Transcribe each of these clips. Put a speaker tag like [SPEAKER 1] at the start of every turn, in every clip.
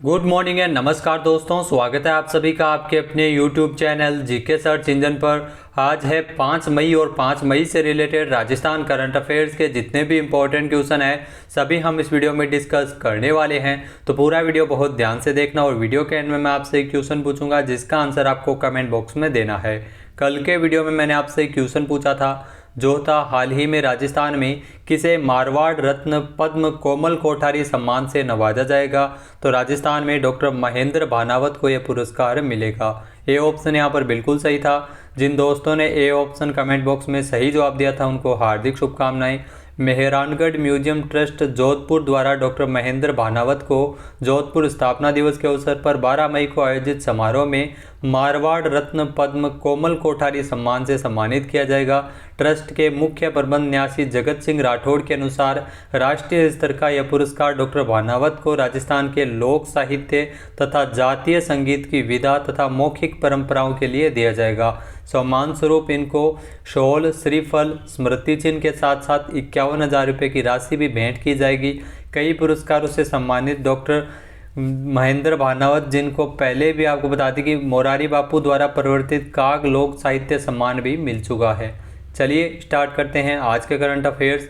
[SPEAKER 1] Good morning and नमस्कार दोस्तों, स्वागत है आप सभी का आपके अपने YouTube channel GK search engine पर। आज है 5 मई और 5 मई से रिलेटेड राजस्थान करंट अफेयर्स के जितने भी इंपॉर्टेंट क्वेश्चन हैं सभी हम इस वीडियो में डिस्कस करने वाले हैं। तो पूरा वीडियो बहुत ध्यान से देखना और वीडियो के एंड में मैं आपसे एक क्वेश्चन पूछूंगा जिसका आंसर आपको कमेंट बॉक्स में देना है। कल के वीडियो में मैंने आपसे एक क्वेश्चन पूछा था जो था हाल ही में राजस्थान में किसे मारवाड़ रत्न पद्म कोमल कोठारी सम्मान से नवाजा जाएगा। तो राजस्थान में डॉक्टर महेंद्र भानावत को यह पुरस्कार मिलेगा। ए ऑप्शन यहाँ पर बिल्कुल सही था। जिन दोस्तों ने ए ऑप्शन कमेंट बॉक्स में सही जवाब दिया था उनको हार्दिक शुभकामनाएं। मेहरानगढ़ म्यूजियम ट्रस्ट जोधपुर द्वारा डॉक्टर महेंद्र भानावत को जोधपुर स्थापना दिवस के अवसर पर 12 मई को आयोजित समारोह में मारवाड़ रत्न पद्म कोमल कोठारी सम्मान से सम्मानित किया जाएगा। ट्रस्ट के मुख्य प्रबंध न्यासी जगत सिंह राठौड़ के अनुसार राष्ट्रीय स्तर का यह पुरस्कार डॉक्टर भानावत को राजस्थान के लोक साहित्य तथा जातीय संगीत की विधा तथा मौखिक परंपराओं के लिए दिया जाएगा। सम्मान स्वरूप इनको शॉल, श्रीफल, स्मृति चिन्ह के साथ साथ 51,000 रुपये की राशि भी भेंट की जाएगी। कई पुरस्कारों से सम्मानित डॉक्टर महेंद्र भानावत, जिनको पहले भी आपको बता दें कि मोरारी बापू द्वारा प्रवर्तित काग लोक साहित्य सम्मान भी मिल चुका है। चलिए स्टार्ट करते हैं आज के करंट अफेयर्स।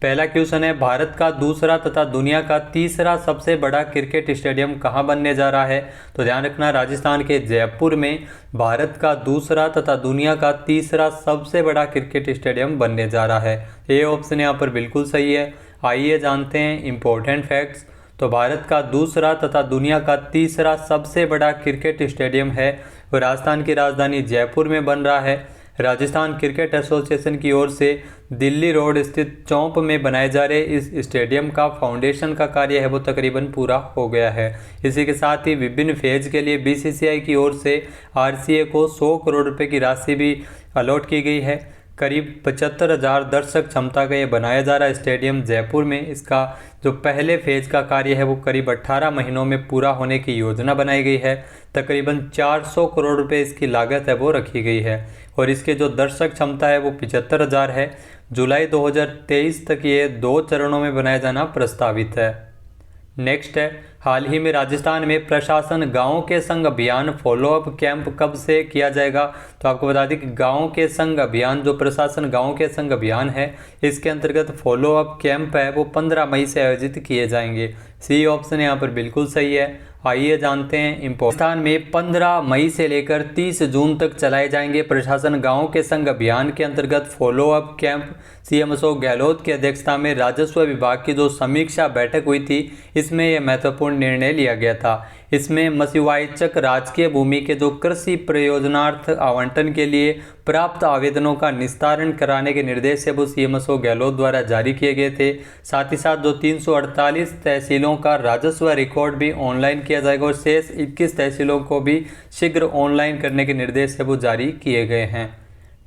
[SPEAKER 1] पहला क्वेश्चन है, भारत का दूसरा तथा दुनिया का तीसरा सबसे बड़ा क्रिकेट स्टेडियम कहाँ बनने जा रहा है। तो ध्यान रखना, राजस्थान के जयपुर में भारत का दूसरा तथा दुनिया का तीसरा सबसे बड़ा क्रिकेट स्टेडियम बनने जा रहा है। ये ऑप्शन यहाँ पर बिल्कुल सही है। आइए जानते हैं इंपॉर्टेंट फैक्ट्स। तो भारत का दूसरा तथा दुनिया का तीसरा सबसे बड़ा क्रिकेट स्टेडियम है वो राजस्थान की राजधानी जयपुर में बन रहा है। राजस्थान क्रिकेट एसोसिएशन की ओर से दिल्ली रोड स्थित चौंप में बनाए जा रहे इस स्टेडियम का फाउंडेशन का कार्य है वो तकरीबन पूरा हो गया है। इसी के साथ ही विभिन्न फेज के लिए बीसीसीआई की ओर से आरसीए को 100 करोड़ रुपए की राशि भी अलॉट की गई है। करीब 75,000 दर्शक क्षमता का ये बनाया जा रहा स्टेडियम जयपुर में, इसका जो पहले फेज का कार्य है वो करीब 18 महीनों में पूरा होने की योजना बनाई गई है। तकरीबन 400 करोड़ रुपए इसकी लागत है वो रखी गई है और इसके जो दर्शक क्षमता है वो 75,000 है। जुलाई 2023 तक ये 2 चरणों में बनाया जाना प्रस्तावित है। नेक्स्ट है, हाल ही में राजस्थान में प्रशासन गांव के संग अभियान फॉलोअप कैंप कब से किया जाएगा। तो आपको बता दें कि गांव के संग अभियान, जो प्रशासन गांव के संग अभियान है, इसके अंतर्गत फॉलोअप कैंप है वो 15 मई से आयोजित किए जाएंगे। सी ऑप्शन यहाँ पर बिल्कुल सही है। आइए जानते हैं राजस्थान में 15 मई से लेकर 30 जून तक चलाए जाएंगे प्रशासन गांव के संग अभियान के अंतर्गत follow up camp. CM Ashok Gehlot की अध्यक्षता में राजस्व विभाग की जो समीक्षा बैठक हुई थी इसमें यह महत्वपूर्ण निर्णय लिया गया था। इसमें मसिवाइचक राजकीय भूमि के जो कृषि प्रयोजनार्थ आवंटन के लिए प्राप्त आवेदनों का निस्तारण कराने के निर्देश है वो सीएम अशोक गहलोत द्वारा जारी किए गए थे। साथ ही साथ जो 348 तहसीलों का राजस्व रिकॉर्ड भी ऑनलाइन किया जाएगा और शेष 21 तहसीलों को भी शीघ्र ऑनलाइन करने के निर्देश है वो जारी किए गए हैं।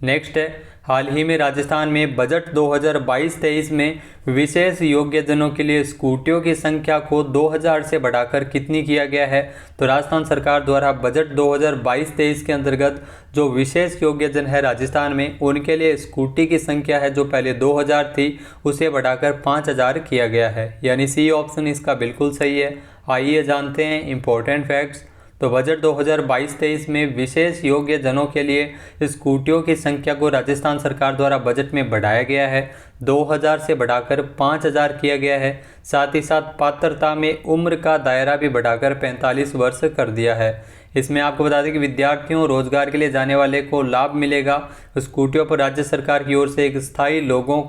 [SPEAKER 1] नेक्स्ट है, हाल ही में राजस्थान में बजट 2022-23 में विशेष योग्यजनों के लिए स्कूटियों की संख्या को 2000 से बढ़ाकर कितनी किया गया है। तो राजस्थान सरकार द्वारा बजट 2022-23 के अंतर्गत जो विशेष योग्यजन है राजस्थान में उनके लिए स्कूटी की संख्या है जो पहले 2000 थी उसे बढ़ाकर 5000 किया गया है, यानी सी ऑप्शन इसका बिल्कुल सही है। आइए जानते हैं इंपॉर्टेंट फैक्ट्स। तो बजट 2022-23 में विशेष योग्य जनों के लिए स्कूटियों की संख्या को राजस्थान सरकार द्वारा बजट में बढ़ाया गया है, 2000 से बढ़ाकर 5000 किया गया है। साथ ही साथ पात्रता में उम्र का दायरा भी बढ़ाकर 45 वर्ष कर दिया है। इसमें आपको बता दें कि विद्यार्थियों, रोजगार के लिए जाने वाले को लाभ मिलेगा। स्कूटियों पर राज्य सरकार की ओर से एक स्थायी लोगों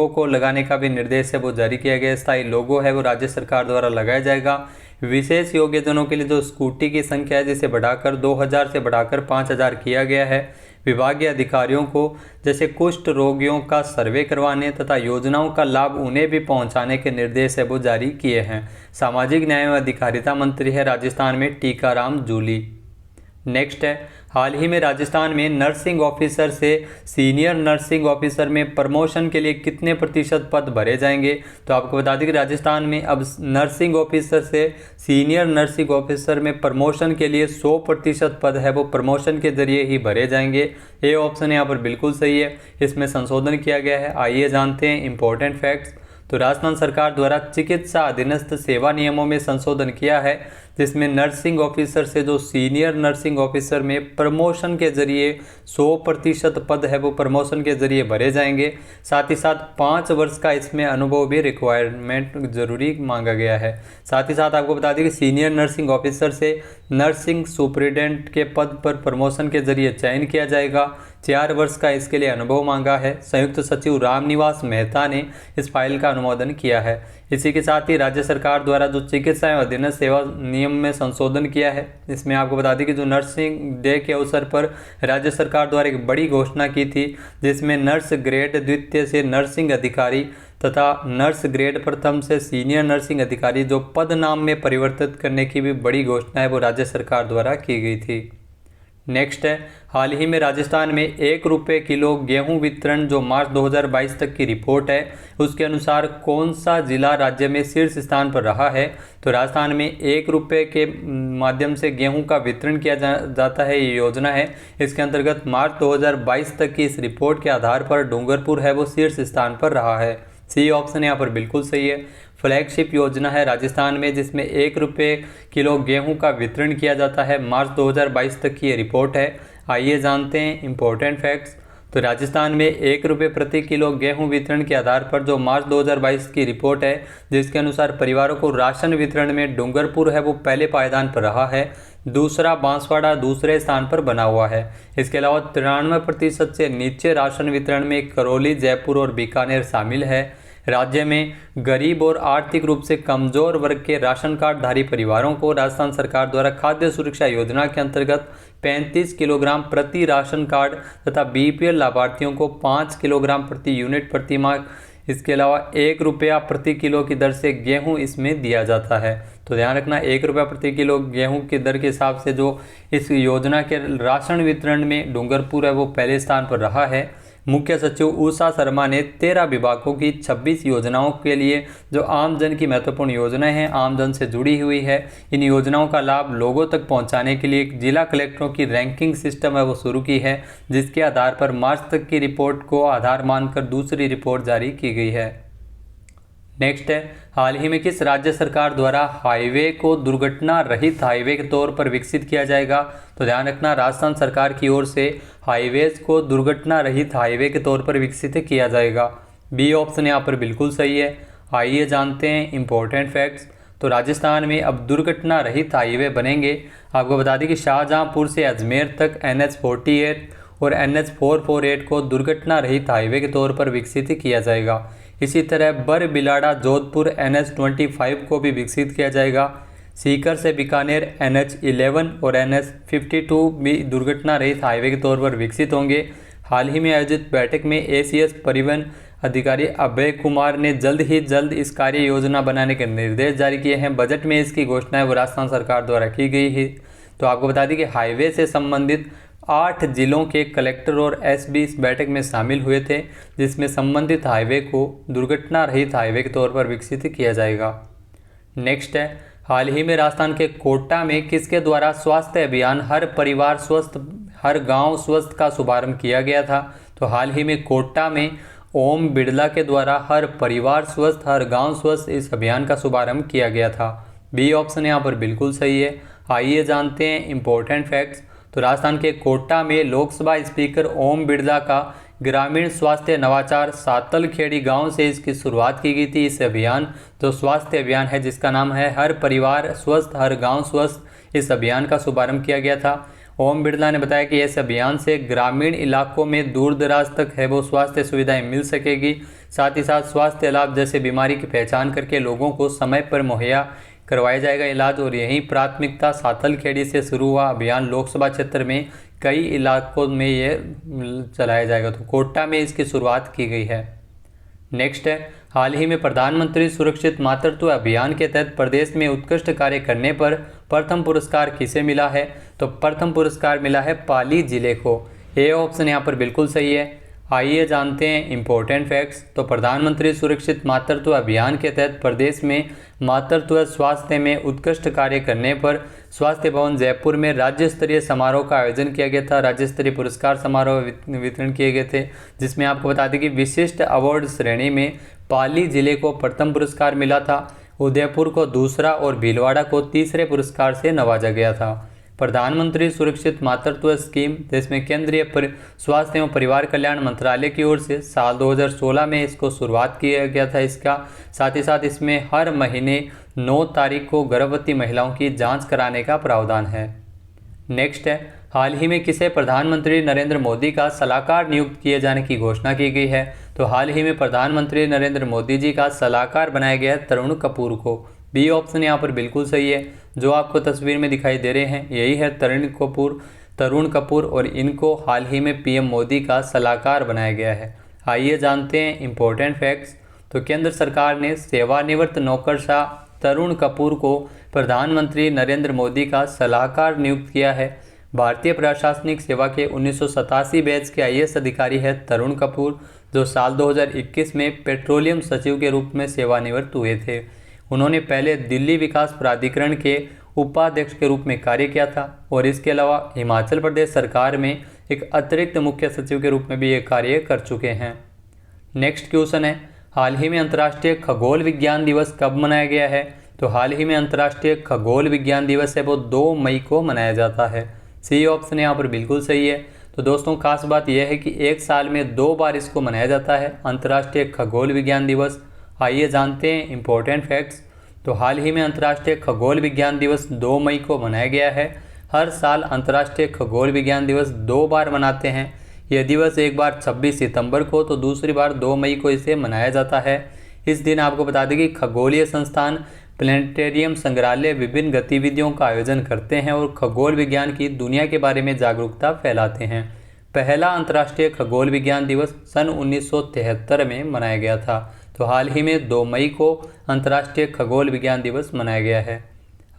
[SPEAKER 1] को लगाने का भी निर्देश है वो जारी किया गया। स्थायी लोगो है वो राज्य सरकार द्वारा लगाया जाएगा। विशेष योग्यजनों के लिए जो स्कूटी की संख्या है जिसे बढ़ाकर 2000 से बढ़ाकर 5000 किया गया है। विभागीय अधिकारियों को जैसे कुष्ठ रोगियों का सर्वे करवाने तथा योजनाओं का लाभ उन्हें भी पहुंचाने के निर्देश है वो जारी किए हैं। सामाजिक न्याय एवं अधिकारिता मंत्री है राजस्थान में टीकाराम जूली। नेक्स्ट है, हाल ही में राजस्थान में नर्सिंग ऑफिसर से सीनियर नर्सिंग ऑफिसर में प्रमोशन के लिए कितने प्रतिशत पद भरे जाएंगे। तो आपको बता दें कि राजस्थान में अब नर्सिंग ऑफिसर से सीनियर नर्सिंग ऑफिसर में प्रमोशन के लिए 100% पद है वो प्रमोशन के जरिए ही भरे जाएंगे। ये ऑप्शन यहाँ पर बिल्कुल सही है, इसमें संशोधन किया गया है। आइए जानते हैं इंपॉर्टेंट फैक्ट्स। तो राजस्थान सरकार द्वारा चिकित्सा अधीनस्थ सेवा नियमों में संशोधन किया है, जिसमें नर्सिंग ऑफिसर से जो सीनियर नर्सिंग ऑफिसर में प्रमोशन के जरिए 100% पद है वो प्रमोशन के जरिए भरे जाएंगे। साथ ही साथ 5 वर्ष का इसमें अनुभव भी रिक्वायरमेंट जरूरी मांगा गया है। साथ ही साथ आपको बता दें कि सीनियर नर्सिंग ऑफिसर से नर्सिंग सुपरिटेंडेंट के पद पर प्रमोशन के जरिए चयन किया जाएगा। 4 वर्ष का इसके लिए अनुभव मांगा है। संयुक्त सचिव रामनिवास मेहता ने इस फाइल का अनुमोदन किया है। इसी के साथ ही राज्य सरकार द्वारा जो चिकित्सा एवं अधीनस्थ सेवा नियम में संशोधन किया है, इसमें आपको बता दें कि जो नर्सिंग डे के अवसर पर राज्य सरकार द्वारा एक बड़ी घोषणा की थी, जिसमें नर्स ग्रेड द्वितीय से नर्सिंग अधिकारी तथा नर्स ग्रेड प्रथम से सीनियर नर्सिंग अधिकारी जो पद नाम में परिवर्तित करने की भी बड़ी घोषणा है वो राज्य सरकार द्वारा की गई थी। नेक्स्ट है, हाल ही में राजस्थान में 1 रुपये किलो गेहूं वितरण जो मार्च 2022 तक की रिपोर्ट है, उसके अनुसार कौन सा जिला राज्य में शीर्ष स्थान पर रहा है। तो राजस्थान में 1 रुपये के माध्यम से गेहूं का वितरण किया जाता है, ये योजना है। इसके अंतर्गत मार्च 2022 तक की इस रिपोर्ट के आधार पर डूंगरपुर है वो शीर्ष स्थान पर रहा है। सी ऑप्शन यहाँ पर बिल्कुल सही है। फ्लैगशिप योजना है राजस्थान में, जिसमें 1 रुपये किलो गेहूं का वितरण किया जाता है। मार्च 2022 तक की ये रिपोर्ट है। आइए जानते हैं इंपॉर्टेंट फैक्ट्स। तो राजस्थान में 1 रुपये प्रति किलो गेहूं वितरण के आधार पर जो मार्च 2022 की रिपोर्ट है, जिसके अनुसार परिवारों को राशन वितरण में डूंगरपुर है वो पहले पायदान पर रहा है। दूसरा बांसवाड़ा दूसरे स्थान पर बना हुआ है। इसके अलावा 93% से नीचे राशन वितरण में करौली, जयपुर और बीकानेर शामिल है। राज्य में गरीब और आर्थिक रूप से कमजोर वर्ग के राशन कार्ड धारी परिवारों को राजस्थान सरकार द्वारा खाद्य सुरक्षा योजना के अंतर्गत 35 किलोग्राम प्रति राशन कार्ड तथा बीपीएल लाभार्थियों को 5 किलोग्राम प्रति यूनिट प्रति माह, इसके अलावा 1 रुपया प्रति किलो की दर से गेहूं इसमें दिया जाता है। तो ध्यान रखना, 1 रुपया प्रति किलो गेहूं की दर के हिसाब से जो इस योजना के राशन वितरण में डूंगरपुर है वो पहले स्थान पर रहा है। मुख्य सचिव उषा शर्मा ने 13 विभागों की 26 योजनाओं के लिए जो आम जन की महत्वपूर्ण योजनाएं हैं, आम जन से जुड़ी हुई है, इन योजनाओं का लाभ लोगों तक पहुंचाने के लिए जिला कलेक्टरों की रैंकिंग सिस्टम है वो शुरू की है, जिसके आधार पर मार्च तक की रिपोर्ट को आधार मानकर दूसरी रिपोर्ट जारी की गई है। नेक्स्ट है, हाल ही में किस राज्य सरकार द्वारा हाईवे को दुर्घटना रहित हाईवे के तौर पर विकसित किया जाएगा। तो ध्यान रखना, राजस्थान सरकार की ओर से हाईवेज को दुर्घटना रहित हाईवे के तौर पर विकसित किया जाएगा। बी ऑप्शन यहाँ पर बिल्कुल सही है। आइए जानते हैं इंपॉर्टेंट फैक्ट्स। तो राजस्थान में अब दुर्घटना रहित हाईवे बनेंगे। आपको बता दें कि शाहजहांपुर से अजमेर तक NH48 और NH448 को दुर्घटना रहित हाईवे के तौर पर विकसित किया जाएगा। इसी तरह बरबिलाड़ा जोधपुर NH25 को भी विकसित किया जाएगा। सीकर से बीकानेर NH11 और NH52 भी दुर्घटना रहित हाईवे के तौर पर विकसित होंगे। हाल ही में आयोजित बैठक में ACS परिवहन अधिकारी अभय कुमार ने जल्द ही जल्द इस कार्य योजना बनाने के निर्देश जारी किए हैं। बजट में इसकी घोषणा वो राजस्थान सरकार द्वारा की गई है। तो आपको बता दें कि हाईवे से संबंधित 8 जिलों के कलेक्टर और SB इस बैठक में शामिल हुए थे, जिसमें संबंधित हाईवे को दुर्घटना रहित हाईवे के तौर पर विकसित किया जाएगा। नेक्स्ट है, हाल ही में राजस्थान के कोटा में किसके द्वारा स्वास्थ्य अभियान हर परिवार स्वस्थ हर गांव स्वस्थ का शुभारंभ किया गया था। तो हाल ही में कोटा में ओम बिड़ला के द्वारा हर परिवार स्वस्थ हर गांव स्वस्थ इस अभियान का शुभारंभ किया गया था। बी ऑप्शन यहाँ पर बिल्कुल सही है। आइए जानते हैं इंपॉर्टेंट फैक्ट्स। तो राजस्थान के कोटा में लोकसभा स्पीकर ओम बिड़ला का ग्रामीण स्वास्थ्य नवाचार सातलखेड़ी गांव से इसकी शुरुआत की गई थी। इस अभियान जो स्वास्थ्य अभियान है जिसका नाम है हर परिवार स्वस्थ हर गांव स्वस्थ, इस अभियान का शुभारंभ किया गया था। ओम बिड़ला ने बताया कि इस अभियान से ग्रामीण इलाकों में दूर दराज तक है वो स्वास्थ्य सुविधाएं मिल सकेगी। साथ ही साथ स्वास्थ्य लाभ जैसे बीमारी की पहचान करके लोगों को समय पर मुहैया करवाया जाएगा इलाज, और यही प्राथमिकता सातलखेड़ी से शुरू हुआ अभियान लोकसभा क्षेत्र में कई इलाकों में ये चलाया जाएगा। तो कोटा में इसकी शुरुआत की गई है। नेक्स्ट है, हाल ही में प्रधानमंत्री सुरक्षित मातृत्व अभियान के तहत प्रदेश में उत्कृष्ट कार्य करने पर प्रथम पुरस्कार किसे मिला है। तो प्रथम पुरस्कार मिला है पाली जिले को। ए ऑप्शन यहाँ पर बिल्कुल सही है। आइए जानते हैं इम्पोर्टेंट फैक्ट्स। तो प्रधानमंत्री सुरक्षित मातृत्व अभियान के तहत प्रदेश में मातृत्व स्वास्थ्य में उत्कृष्ट कार्य करने पर स्वास्थ्य भवन जयपुर में राज्य स्तरीय समारोह का आयोजन किया गया था। राज्य स्तरीय पुरस्कार समारोह वितरण किए गए थे, जिसमें आपको बता दें कि विशिष्ट अवार्ड श्रेणी में पाली जिले को प्रथम पुरस्कार मिला था, उदयपुर को दूसरा और भीलवाड़ा को तीसरे पुरस्कार से नवाजा गया था। प्रधानमंत्री सुरक्षित मातृत्व स्कीम, जिसमें केंद्रीय स्वास्थ्य एवं परिवार कल्याण मंत्रालय की ओर से साल 2016 में इसको शुरुआत किया गया था। इसका साथ ही साथ इसमें हर महीने 9 तारीख को गर्भवती महिलाओं की जांच कराने का प्रावधान है। नेक्स्ट है, हाल ही में किसे प्रधानमंत्री नरेंद्र मोदी का सलाहकार नियुक्त किए जाने की घोषणा की गई है। तो हाल ही में प्रधानमंत्री नरेंद्र मोदी जी का सलाहकार बनाया गया है तरुण कपूर को। बी ऑप्शन यहाँ पर बिल्कुल सही है। जो आपको तस्वीर में दिखाई दे रहे हैं यही है तरुण कपूर और इनको हाल ही में पीएम मोदी का सलाहकार बनाया गया है। आइए जानते हैं इम्पोर्टेंट फैक्ट्स। तो केंद्र सरकार ने सेवानिवृत्त नौकरशाह तरुण कपूर को प्रधानमंत्री नरेंद्र मोदी का सलाहकार नियुक्त किया है। भारतीय प्रशासनिक सेवा के 1987 बैच के आईएएस अधिकारी है तरुण कपूर, जो साल 2021 में पेट्रोलियम सचिव के रूप में सेवानिवृत्त हुए थे। उन्होंने पहले दिल्ली विकास प्राधिकरण के उपाध्यक्ष के रूप में कार्य किया था और इसके अलावा हिमाचल प्रदेश सरकार में एक अतिरिक्त मुख्य सचिव के रूप में भी ये कार्य कर चुके हैं। नेक्स्ट क्वेश्चन है, हाल ही में अंतर्राष्ट्रीय खगोल विज्ञान दिवस कब मनाया गया है। तो हाल ही में अंतर्राष्ट्रीय खगोल विज्ञान दिवस है वो 2 मई को मनाया जाता है। सी ऑप्शन यहाँ पर बिल्कुल सही है। तो दोस्तों खास बात यह है कि एक साल में 2 बार इसको मनाया जाता है, अंतर्राष्ट्रीय खगोल विज्ञान दिवस। आइए जानते हैं इम्पोर्टेंट फैक्ट्स। तो हाल ही में अंतर्राष्ट्रीय खगोल विज्ञान दिवस 2 मई को मनाया गया है। हर साल अंतर्राष्ट्रीय खगोल विज्ञान दिवस 2 बार मनाते हैं। यह दिवस एक बार 26 सितंबर को तो दूसरी बार 2 मई को इसे मनाया जाता है। इस दिन आपको बता दें कि खगोलीय संस्थान, प्लेनेटेरियम, संग्रहालय विभिन्न गतिविधियों का आयोजन करते हैं और खगोल विज्ञान की दुनिया के बारे में जागरूकता फैलाते हैं। पहला अंतर्राष्ट्रीय खगोल विज्ञान दिवस सन 1973 में मनाया गया था। तो हाल ही में 2 मई को अंतर्राष्ट्रीय खगोल विज्ञान दिवस मनाया गया है।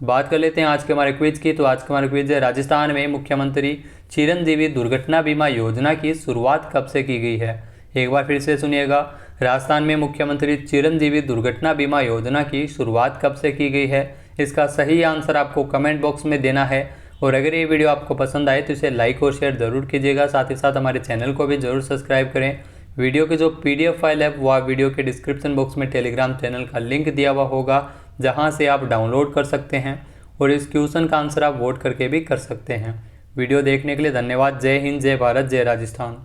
[SPEAKER 1] बात कर लेते हैं आज के हमारे क्विज की। तो आज के हमारे क्विज है, राजस्थान में मुख्यमंत्री चिरंजीवी दुर्घटना बीमा योजना की शुरुआत कब से की गई है। एक बार फिर से सुनिएगा, राजस्थान में मुख्यमंत्री चिरंजीवी दुर्घटना बीमा योजना की शुरुआत कब से की गई है। इसका सही आंसर आपको कमेंट बॉक्स में देना है। और अगर ये वीडियो आपको पसंद आए तो इसे लाइक और शेयर ज़रूर कीजिएगा। साथ ही साथ हमारे चैनल को भी ज़रूर सब्सक्राइब करें। वीडियो की जो PDF फाइल है वो आप वीडियो के डिस्क्रिप्शन बॉक्स में टेलीग्राम चैनल का लिंक दिया हुआ होगा, जहां से आप डाउनलोड कर सकते हैं और इस क्वेश्चन का आंसर आप वोट करके भी कर सकते हैं। वीडियो देखने के लिए धन्यवाद। जय हिंद, जय भारत, जय राजस्थान।